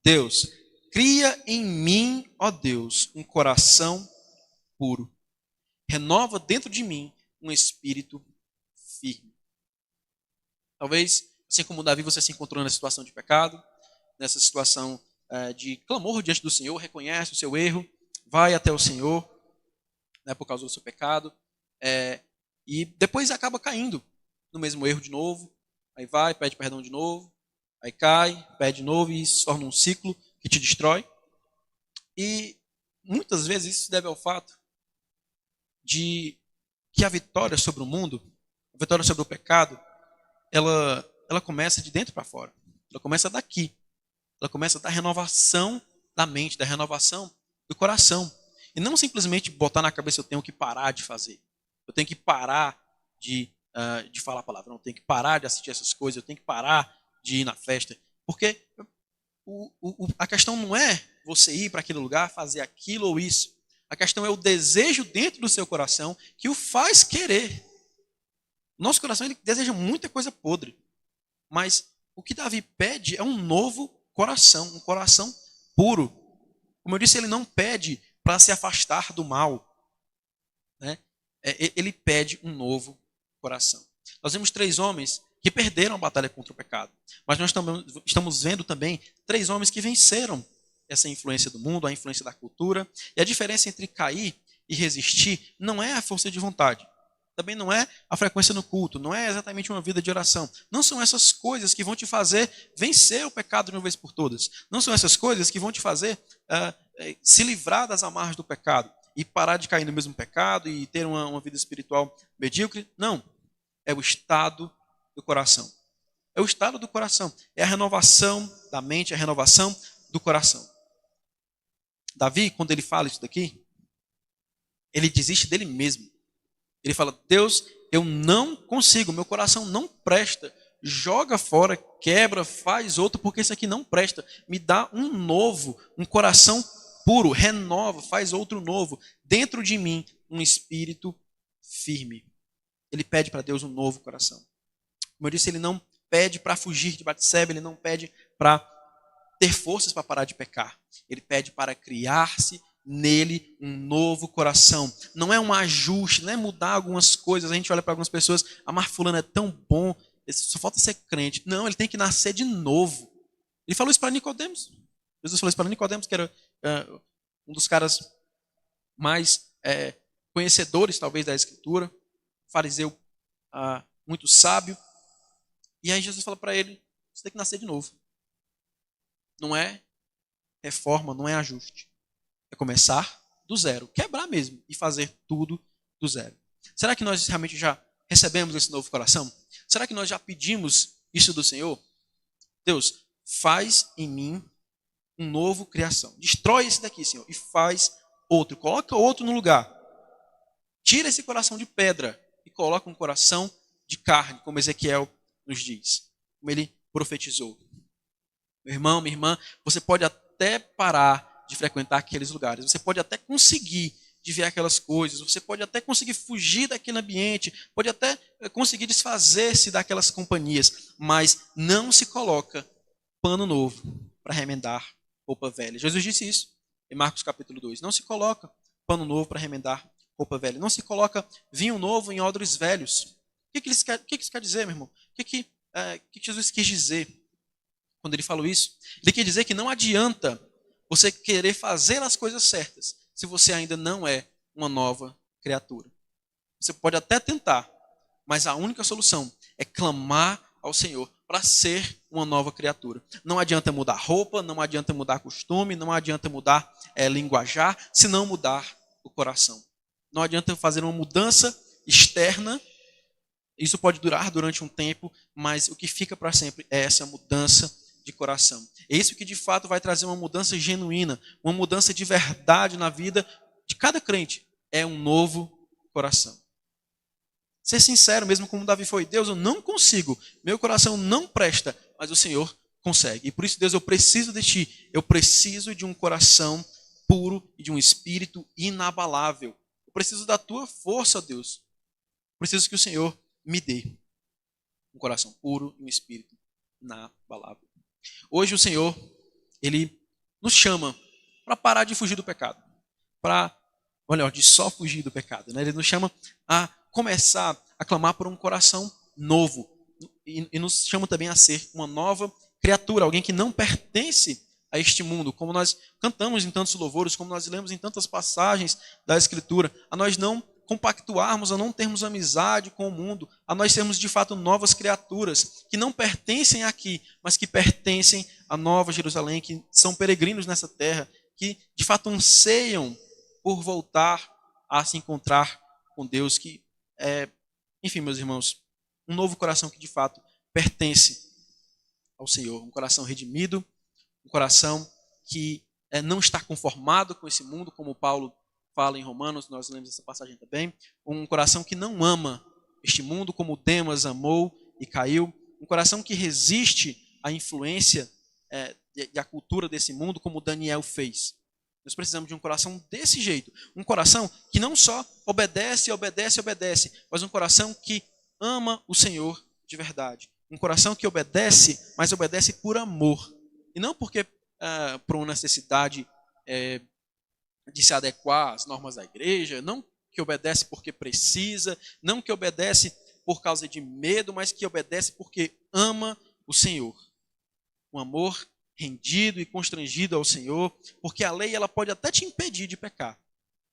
Deus, cria em mim, ó Deus, um coração puro. Renova dentro de mim um espírito firme. Talvez, assim como Davi, você se encontrou nessa situação de pecado, nessa situação de clamor diante do Senhor, reconhece o seu erro, vai até o Senhor, né, por causa do seu pecado, e depois acaba caindo no mesmo erro de novo, aí vai, pede perdão de novo, aí cai, pede de novo e isso se torna um ciclo que te destrói. E muitas vezes isso se deve ao fato de que a vitória sobre o mundo, a vitória sobre o pecado, ela começa de dentro para fora. Ela começa daqui. Ela começa da renovação da mente, da renovação do coração. E não simplesmente botar na cabeça eu tenho que parar de fazer. Eu tenho que parar de falar a palavra. Eu tenho que parar de assistir essas coisas. Eu tenho que parar de ir na festa. Porque a questão não é você ir para aquele lugar, fazer aquilo ou isso. A questão é o desejo dentro do seu coração que o faz querer. Nosso coração ele deseja muita coisa podre. Mas o que Davi pede é um novo coração, um coração puro. Como eu disse, ele não pede para se afastar do mal, né? Ele pede um novo coração. Nós vemos 3 homens que perderam a batalha contra o pecado. Mas nós estamos vendo também 3 homens que venceram essa influência do mundo, a influência da cultura. E a diferença entre cair e resistir não é a força de vontade. Também não é a frequência no culto, não é exatamente uma vida de oração. Não são essas coisas que vão te fazer vencer o pecado de uma vez por todas. Não são essas coisas que vão te fazer se livrar das amarras do pecado e parar de cair no mesmo pecado e ter uma vida espiritual medíocre. Não. É o estado do coração. É o estado do coração. É a renovação da mente, a renovação do coração. Davi, quando ele fala isso daqui, ele desiste dele mesmo. Ele fala, Deus, eu não consigo, meu coração não presta. Joga fora, quebra, faz outro, porque isso aqui não presta. Me dá um novo, um coração puro, renova, faz outro novo. Dentro de mim, um espírito firme. Ele pede para Deus um novo coração. Como eu disse, ele não pede para fugir de Batseba, ele não pede para ter forças para parar de pecar. Ele pede para criar-se nele um novo coração. Não é um ajuste, não é mudar algumas coisas. A gente olha para algumas pessoas, amar fulano é tão bom, só falta ser crente. Não, ele tem que nascer de novo. Ele falou isso para Nicodemos. Jesus falou isso para Nicodemos, que era um dos caras mais conhecedores, talvez, da Escritura, fariseu muito sábio. E aí Jesus fala para ele, você tem que nascer de novo. Não é reforma, não é ajuste. É começar do zero, quebrar mesmo e fazer tudo do zero. Será que nós realmente já recebemos esse novo coração? Será que nós já pedimos isso do Senhor? Deus, faz em mim um novo criação. Destrói esse daqui, Senhor, e faz outro. Coloca outro no lugar. Tira esse coração de pedra e coloca um coração de carne, como Ezequiel nos diz, como ele profetizou. Meu irmão, minha irmã, você pode até parar de frequentar aqueles lugares. Você pode até conseguir de ver aquelas coisas. Você pode até conseguir fugir daquele ambiente. Pode até conseguir desfazer-se daquelas companhias. Mas não se coloca pano novo para remendar roupa velha. Jesus disse isso em Marcos capítulo 2. Não se coloca pano novo para remendar roupa velha. Não se coloca vinho novo em odres velhos. O que isso quer dizer, meu irmão? O que Jesus quis dizer quando ele falou isso? Ele quer dizer que não adianta você querer fazer as coisas certas se você ainda não é uma nova criatura. Você pode até tentar, mas a única solução é clamar ao Senhor para ser uma nova criatura. Não adianta mudar roupa, não adianta mudar costume, não adianta mudar linguajar, se não mudar o coração. Não adianta fazer uma mudança externa. Isso pode durar durante um tempo, mas o que fica para sempre é essa mudança de coração. É isso que de fato vai trazer uma mudança genuína, uma mudança de verdade na vida de cada crente. É um novo coração. Ser sincero, mesmo como Davi foi, Deus, eu não consigo, meu coração não presta, mas o Senhor consegue. E por isso, Deus, eu preciso de Ti, eu preciso de um coração puro e de um espírito inabalável. Eu preciso da tua força, Deus. Eu preciso que o Senhor me dê um coração puro e um espírito inabalável. Hoje o Senhor, Ele nos chama para parar de fugir do pecado. De só fugir do pecado. Né? Ele nos chama a começar a clamar por um coração novo. E nos chama também a ser uma nova criatura, alguém que não pertence a este mundo, como nós cantamos em tantos louvores, como nós lemos em tantas passagens da Escritura, a nós não compactuarmos, a não termos amizade com o mundo, a nós sermos de fato novas criaturas, que não pertencem aqui, mas que pertencem à Nova Jerusalém, que são peregrinos nessa terra, que de fato anseiam por voltar a se encontrar com Deus, enfim, meus irmãos, um novo coração que de fato pertence ao Senhor, um coração redimido, um coração que não está conformado com esse mundo, como Paulo fala em Romanos, nós lemos essa passagem também, um coração que não ama este mundo como Demas amou e caiu, um coração que resiste à influência e à cultura desse mundo, como Daniel fez. Nós precisamos de um coração desse jeito, um coração que não só obedece, mas um coração que ama o Senhor de verdade. Um coração que obedece, mas obedece por amor. E não porque por uma necessidade de se adequar às normas da igreja, não que obedece porque precisa, não que obedece por causa de medo, mas que obedece porque ama o Senhor. Um amor rendido e constrangido ao Senhor, porque a lei ela pode até te impedir de pecar.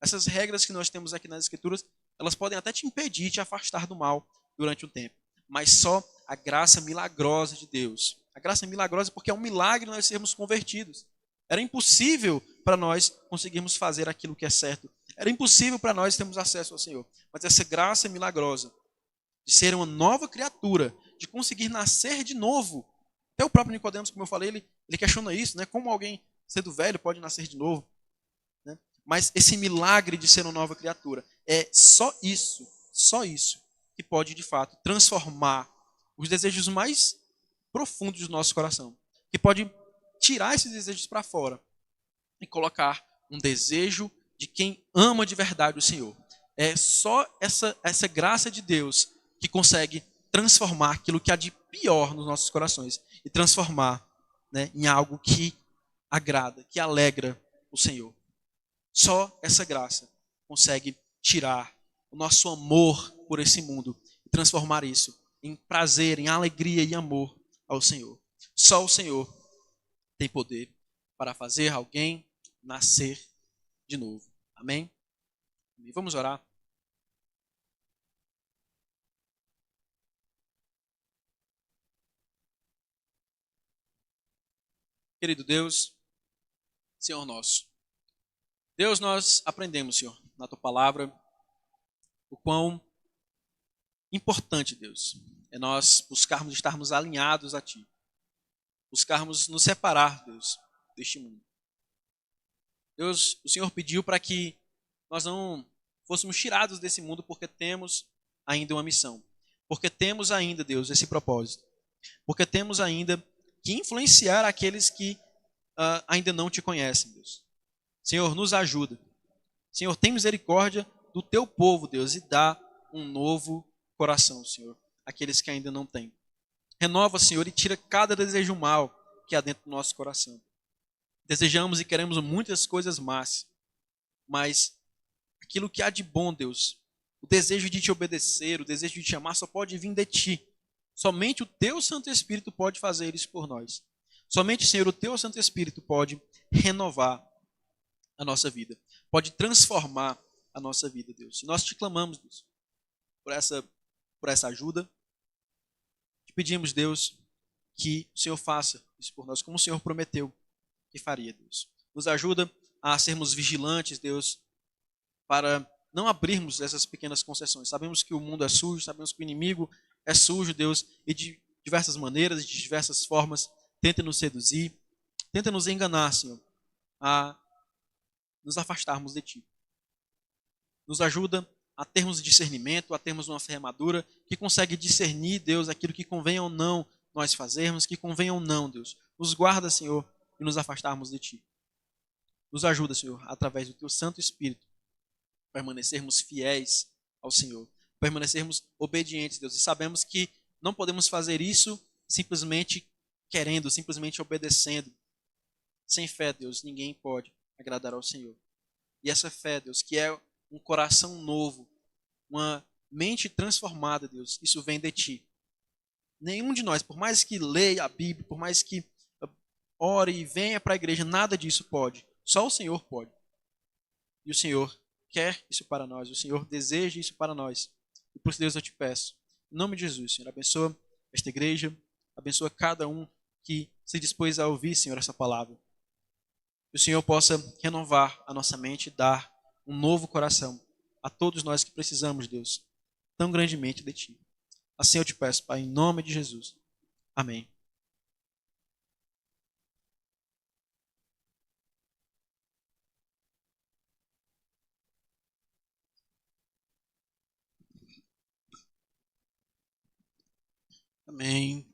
Essas regras que nós temos aqui nas Escrituras, elas podem até te impedir, te afastar do mal durante um tempo. Mas só a graça milagrosa de Deus. A graça milagrosa porque é um milagre nós sermos convertidos. Era impossível para nós conseguirmos fazer aquilo que é certo. Era impossível para nós termos acesso ao Senhor. Mas essa graça milagrosa de ser uma nova criatura, de conseguir nascer de novo. Até o próprio Nicodemos, como eu falei, ele questiona isso, né? Como alguém sendo velho pode nascer de novo? Né? Mas esse milagre de ser uma nova criatura é só isso que pode de fato transformar os desejos mais profundos do nosso coração, que pode tirar esses desejos para fora e colocar um desejo de quem ama de verdade o Senhor. É só essa graça de Deus que consegue transformar aquilo que há de pior nos nossos corações e transformar, né, em algo que agrada, que alegra o Senhor. Só essa graça consegue tirar o nosso amor por esse mundo e transformar isso em prazer, em alegria e amor ao Senhor. Só o Senhor tem poder para fazer alguém nascer de novo. Amém? Vamos orar. Querido Deus, Senhor nosso. Deus, nós aprendemos, Senhor, na Tua palavra, o quão importante, Deus, é nós buscarmos estarmos alinhados a Ti. Buscarmos nos separar, Deus, deste mundo. Deus, o Senhor pediu para que nós não fôssemos tirados desse mundo porque temos ainda uma missão. Porque temos ainda, Deus, esse propósito. Porque temos ainda que influenciar aqueles que ainda não Te conhecem, Deus. Senhor, nos ajuda. Senhor, tem misericórdia do Teu povo, Deus, e dá um novo coração, Senhor, àqueles que ainda não têm. Renova, Senhor, e tira cada desejo mal que há dentro do nosso coração. Desejamos e queremos muitas coisas más, mas aquilo que há de bom, Deus, o desejo de Te obedecer, o desejo de Te amar, só pode vir de Ti. Somente o Teu Santo Espírito pode fazer isso por nós. Somente, Senhor, o Teu Santo Espírito pode renovar a nossa vida, pode transformar a nossa vida, Deus. E nós Te clamamos, Deus, por essa ajuda. Te pedimos, Deus, que o Senhor faça isso por nós, como o Senhor prometeu que faria, Deus. Nos ajuda a sermos vigilantes, Deus, para não abrirmos essas pequenas concessões. Sabemos que o mundo é sujo, sabemos que o inimigo é sujo, Deus, e de diversas maneiras, de diversas formas, tenta nos seduzir, tenta nos enganar, Senhor, a nos afastarmos de Ti. Nos ajuda a termos discernimento, a termos uma fé madura que consegue discernir, Deus, aquilo que convém ou não nós fazermos, que convém ou não, Deus. Nos guarda, Senhor, e nos afastarmos de Ti. Nos ajuda, Senhor, através do Teu Santo Espírito, permanecermos fiéis ao Senhor, permanecermos obedientes, Deus. E sabemos que não podemos fazer isso simplesmente querendo, simplesmente obedecendo. Sem fé, Deus, ninguém pode agradar ao Senhor. E essa fé, Deus, que é um coração novo, uma mente transformada, Deus, isso vem de Ti. Nenhum de nós, por mais que leia a Bíblia, por mais que ore e venha para a igreja, nada disso pode. Só o Senhor pode. E o Senhor quer isso para nós, o Senhor deseja isso para nós. E por isso, Deus, eu te peço, em nome de Jesus, Senhor, abençoa esta igreja, abençoa cada um que se dispôs a ouvir, Senhor, essa palavra. Que o Senhor possa renovar a nossa mente e dar um novo coração a todos nós que precisamos, Deus, tão grandemente de Ti. Assim eu te peço, Pai, em nome de Jesus. Amém. Amém.